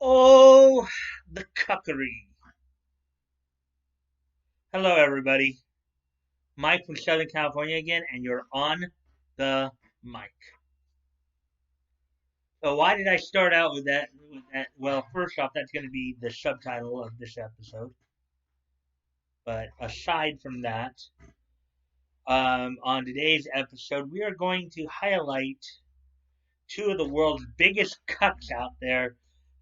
Oh, the cuckery. Hello, everybody. Mike from Southern California again, and you're on the mic. So, why did I start out with that? Well, first off, that's going to be the subtitle of this episode. But aside from that, on today's episode, we are going to highlight two of the world's biggest cucks out there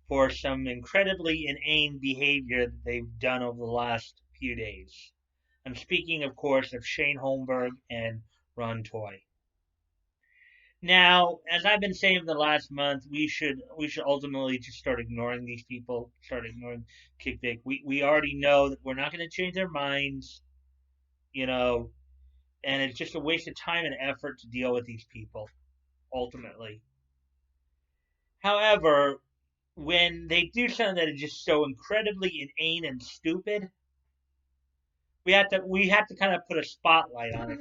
for some incredibly inane behavior that they've done over the last few days. I'm speaking, of course, of Shane Holmberg and Ron Toye. Now, as I've been saying for the last month, we should ultimately just start ignoring these people, start ignoring Kickback. We already know that we're not going to change their minds, you know, and it's just a waste of time and effort to deal with these people, ultimately. However, when they do something that is just so incredibly inane and stupid, we have to kind of put a spotlight on it,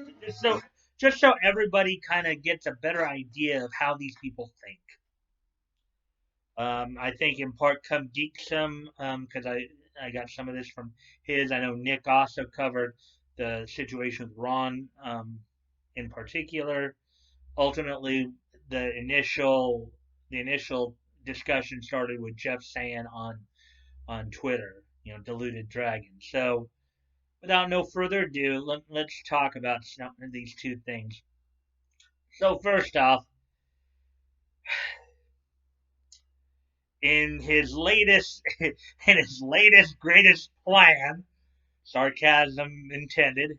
just so everybody kind of gets a better idea of how these people think. I think in part come geek some because I got some of this from his. I know Nick also covered the situation with Ron in particular. Ultimately, the initial discussion started with Jeff saying on Twitter, deluded dragon. So without no further ado, let's talk about these two things. So first off, in his latest greatest plan, sarcasm intended,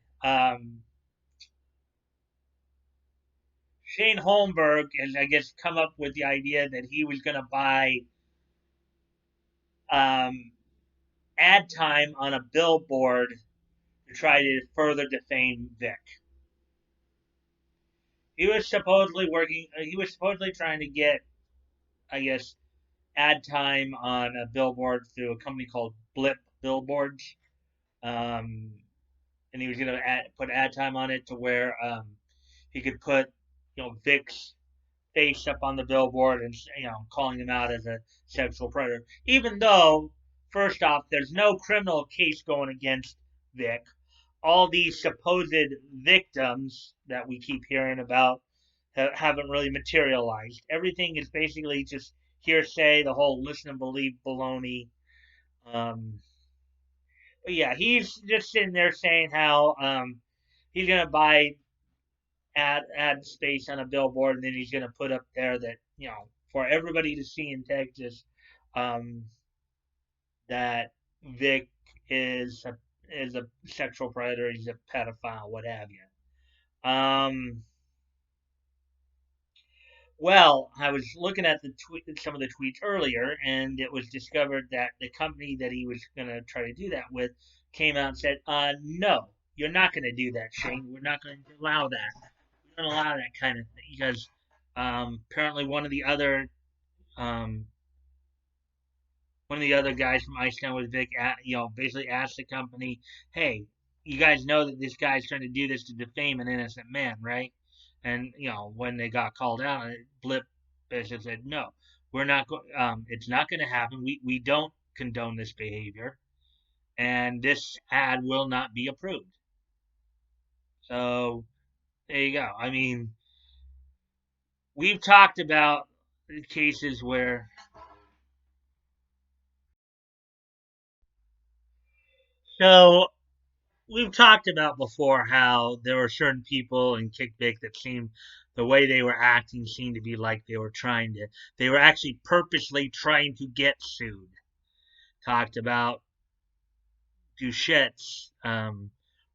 Shane Holmberg has, I guess, come up with the idea that he was going to buy um, ad time on a billboard to try to further defame Vic. He was supposedly trying to get, I guess, ad time on a billboard through a company called Blip Billboards. Um, and he was going to put ad time on it to where he could put, Vic's face up on the billboard and, calling him out as a sexual predator. Even though, first off, there's no criminal case going against Vic. All these supposed victims that we keep hearing about haven't really materialized. Everything is basically just hearsay, the whole listen and believe baloney. Um, but yeah, he's just sitting there saying how he's gonna buy ad space on a billboard, and then he's gonna put up there that for everybody to see in Texas, um, that Vic is a sexual predator, he's a pedophile, what have you. Well, I was looking at some of the tweets earlier, and it was discovered that the company that he was going to try to do that with came out and said, "No, you're not going to do that, Shane. We're not going to allow that. We don't allow that kind of thing because apparently um, one of the other guys from Iceland with Vic, basically asked the company, "Hey, you guys know that this guy's trying to do this to defame an innocent man, right?" And when they got called out, Blip basically said, "No, we're not. It's not going to happen. We don't condone this behavior, and this ad will not be approved." So there you go. I mean, we've talked about cases where so we've talked about before how there were certain people in Kickback that seemed the way they were acting seemed to be like they were actually purposely trying to get sued. Talked about Duchette's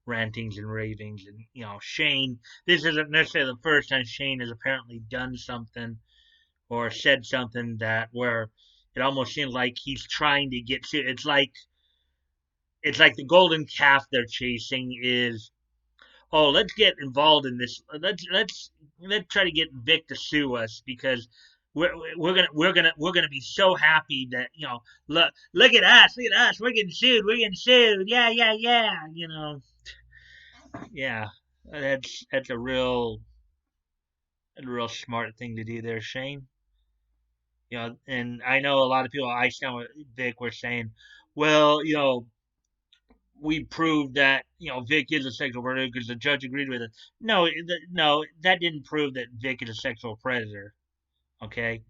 rantings and ravings, and Shane. This isn't necessarily the first time Shane has apparently done something or said something that where it almost seems like he's trying to get sued. It's like the golden calf they're chasing is, oh, let's get involved in this. Let's try to get Vic to sue us because we're gonna be so happy that look at us, we're getting sued, yeah, yeah. That's a real smart thing to do there, Shane. And I know a lot of people I stand with Vic were saying, well, we proved that Vic is a sexual predator because the judge agreed with it. No, no, that didn't prove that Vic is a sexual predator. Okay,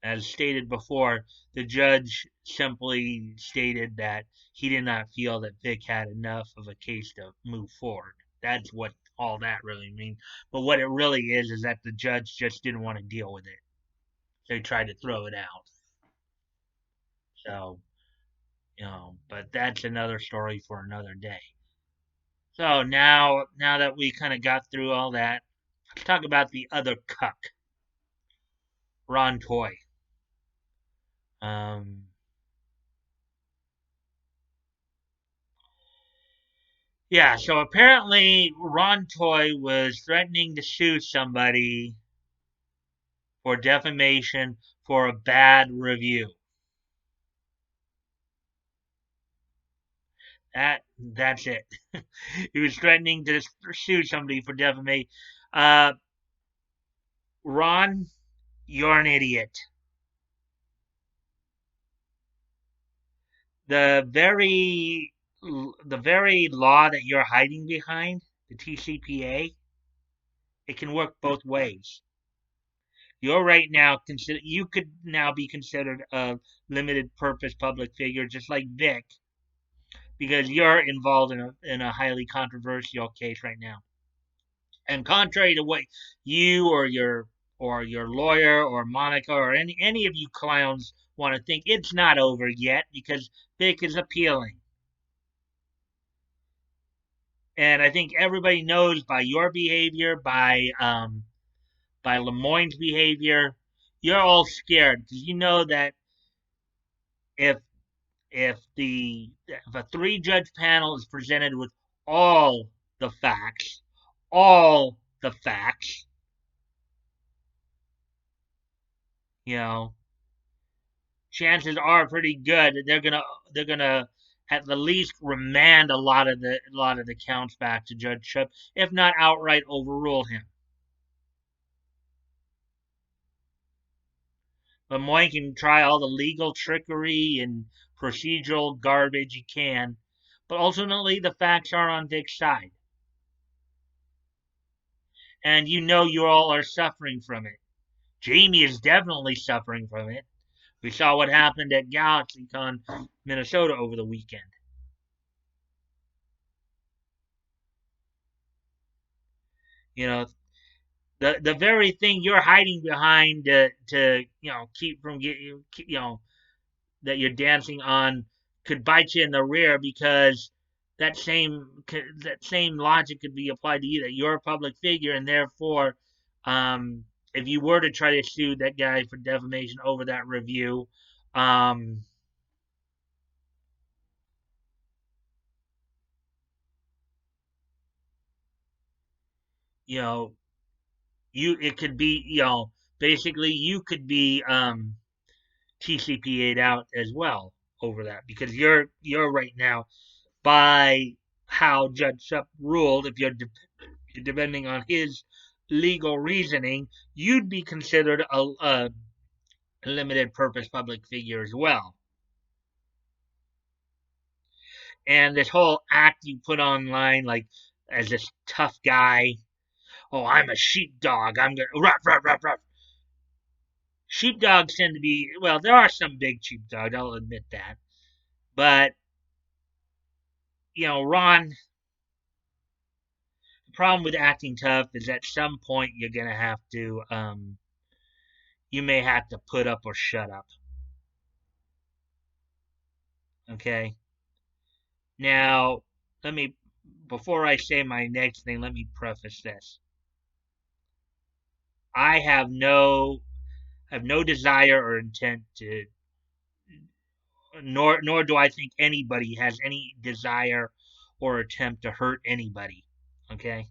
as stated before, the judge simply stated that he did not feel that Vic had enough of a case to move forward. That's what all that really means. But what it really is that the judge just didn't want to deal with it. So he tried to throw it out. So, but that's another story for another day. So now that we kind of got through all that, let's talk about the other cuck, Ron Toye. Um, yeah, so apparently Ron Toye was threatening to sue somebody for defamation for a bad review. That's it. He was threatening to sue somebody for defamation. Uh, Ron, you're an idiot. The very the very law that you're hiding behind, the TCPA, it can work both ways. You're right now consider you could now be considered a limited purpose public figure, just like Vic, because you're involved in a highly controversial case right now. And contrary to what you or your lawyer or Monica or any of you clowns want to think, it's not over yet because Vic is appealing. And I think everybody knows by your behavior, by Lemoyne's behavior, you're all scared because you know that if if a three judge panel is presented with all the facts, all the facts, you know, chances are pretty good that they're gonna at the least remand a lot of the counts back to Judge Shupp, if not outright overrule him. Lemoyne can try all the legal trickery and procedural garbage he can, but ultimately the facts are on Vic's side. And you all are suffering from it. Jamie is definitely suffering from it. We saw what happened at GalaxyCon, Minnesota over the weekend. You know, the very thing you're hiding behind to keep from getting that you're dancing on could bite you in the rear because that same logic could be applied to you that you're a public figure and therefore um, if you were to try to sue that guy for defamation over that review um, you know you it could be basically you could be TCPA'd out as well over that because you're right now by how Judge Shupp ruled, if you're depending on his legal reasoning, you'd be considered a limited purpose public figure as well. And this whole act you put online, like as this tough guy, oh, I'm a sheepdog. I'm gonna ruff ruff ruff ruff. Sheepdogs tend to be well. There are some big sheepdogs. I'll admit that, but Ron. The problem with acting tough is at some point you're gonna have to you may have to put up or shut up. Okay. Now, let me, before I say my next thing, let me preface this. I have no desire or intent to, nor do I think anybody has any desire or attempt to hurt anybody. Okay,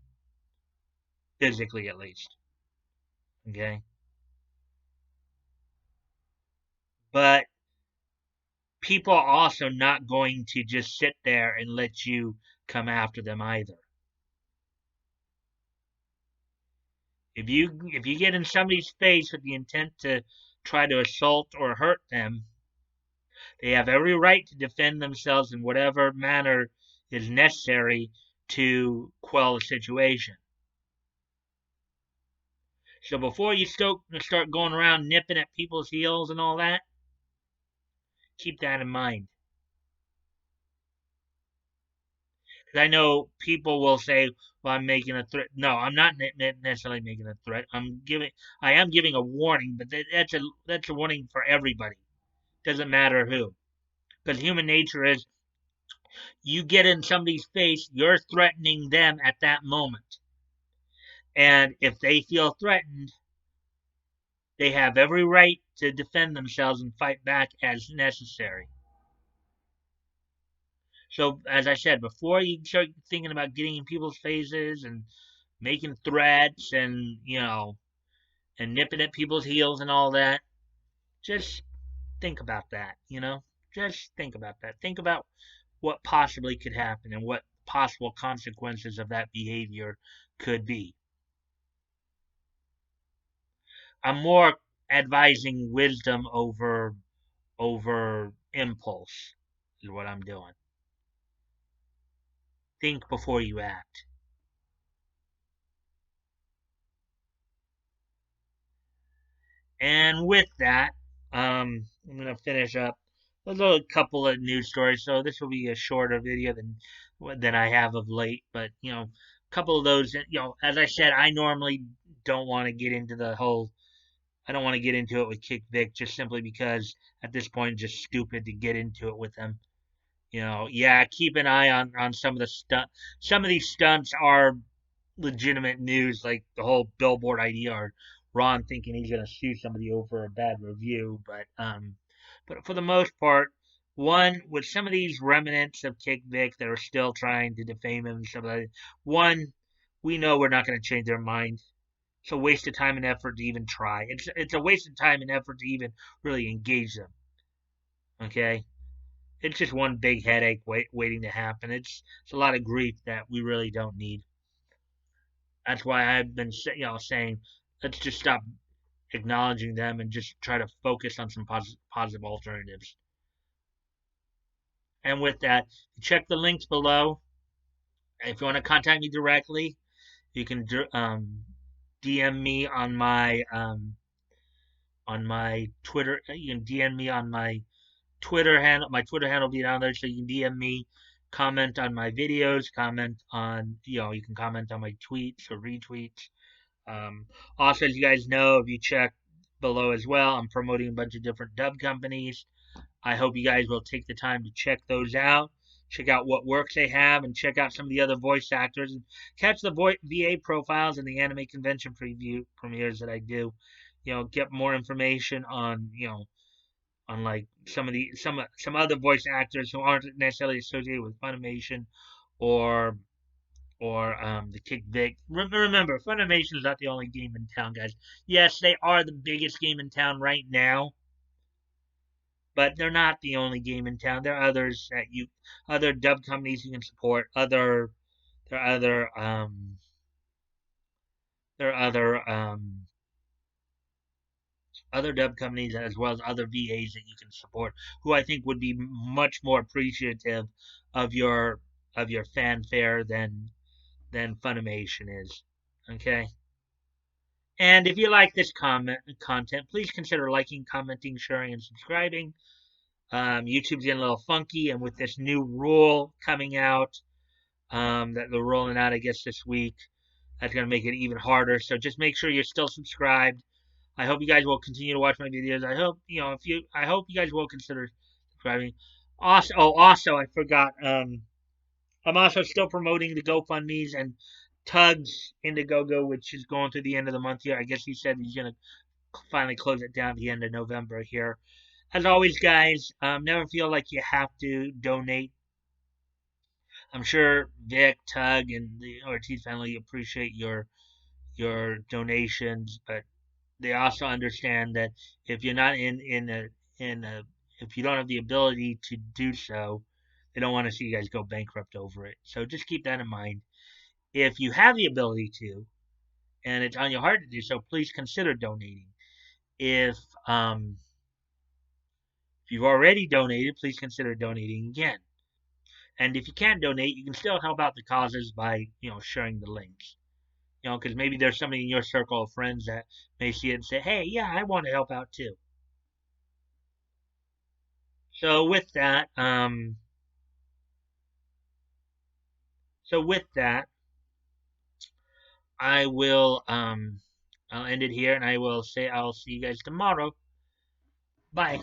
physically at least. Okay, but people are also not going to just sit there and let you come after them either. If you get in somebody's face with the intent to try to assault or hurt them, they have every right to defend themselves in whatever manner is necessary to quell the situation. So before you start going around nipping at people's heels and all that, keep that in mind. 'Cause I know people will say, "Well, I'm making a threat." No, I'm not necessarily making a threat. I am giving a warning, but that's a warning for everybody. Doesn't matter who, because human nature is you get in somebody's face, you're threatening them at that moment, and if they feel threatened, they have every right to defend themselves and fight back as necessary. So, as I said, before you start thinking about getting in people's faces and making threats and and nipping at people's heels and all that, just think about that. Just think about that. Think about what possibly could happen and what possible consequences of that behavior could be. I'm more advising wisdom over impulse is what I'm doing. Think before you act. And with that, I'm gonna finish up. There's a couple of news stories, so this will be a shorter video than I have of late. But a couple of those. As I said, I normally don't want to get into the whole. I don't want to get into it with Kick Vic just simply because at this point, it's just stupid to get into it with them. Yeah, keep an eye on some of the stunt. Some of these stunts are legitimate news, like the whole billboard idea, or Ron thinking he's gonna sue somebody over a bad review. But for the most part, one with some of these remnants of Kick Vic that are still trying to defame him and stuff like that, one, we know we're not going to change their mind. It's a waste of time and effort to even try. It's a waste of time and effort to even really engage them. Okay, it's just one big headache waiting to happen. It's a lot of grief that we really don't need. That's why I've been saying let's just stop acknowledging them and just try to focus on some positive alternatives. And with that, check the links below. If you want to contact me directly, you can DM me on my Twitter. You can DM me on my Twitter handle. My Twitter handle will be down there, so you can DM me. Comment on my videos. Comment on you can comment on my tweets or retweets. Also, as you guys know, if you check below as well, I'm promoting a bunch of different dub companies. I hope you guys will take the time to check those out. Check out what works they have, and check out some of the other voice actors, and catch the VA profiles and the anime convention preview premieres that I do. Get more information on like some other voice actors who aren't necessarily associated with Funimation or the Kick Vic. Remember, Funimation is not the only game in town, guys. Yes, they are the biggest game in town right now, but they're not the only game in town. There are other dub companies you can support. There are other dub companies as well as other VAs that you can support, who I think would be much more appreciative of your fanfare than Funimation is. Okay. And if you like this content, please consider liking, commenting, sharing, and subscribing. YouTube's getting a little funky, and with this new rule coming out, that they're rolling out, I guess, this week, that's going to make it even harder. So just make sure you're still subscribed. I hope you guys will continue to watch my videos. I hope you guys will consider subscribing. Also, I forgot. I'm also still promoting the GoFundMe's and Tug's Indiegogo, which is going through the end of the month here. I guess he said he's going to finally close it down at the end of November here. As always, guys, never feel like you have to donate. I'm sure Vic, Tug, and the Ortiz family appreciate your donations, but they also understand that if you're not in a if you don't have the ability to do so, they don't want to see you guys go bankrupt over it. So just keep that in mind. If you have the ability to, and it's on your heart to do so, please consider donating. If um, if you've already donated, please consider donating again. And if you can't donate, you can still help out the causes by sharing the links. Because maybe there's somebody in your circle of friends that may see it and say, "Hey, yeah, I want to help out too." So with that, I will I'll end it here, and I will say I'll see you guys tomorrow. Bye.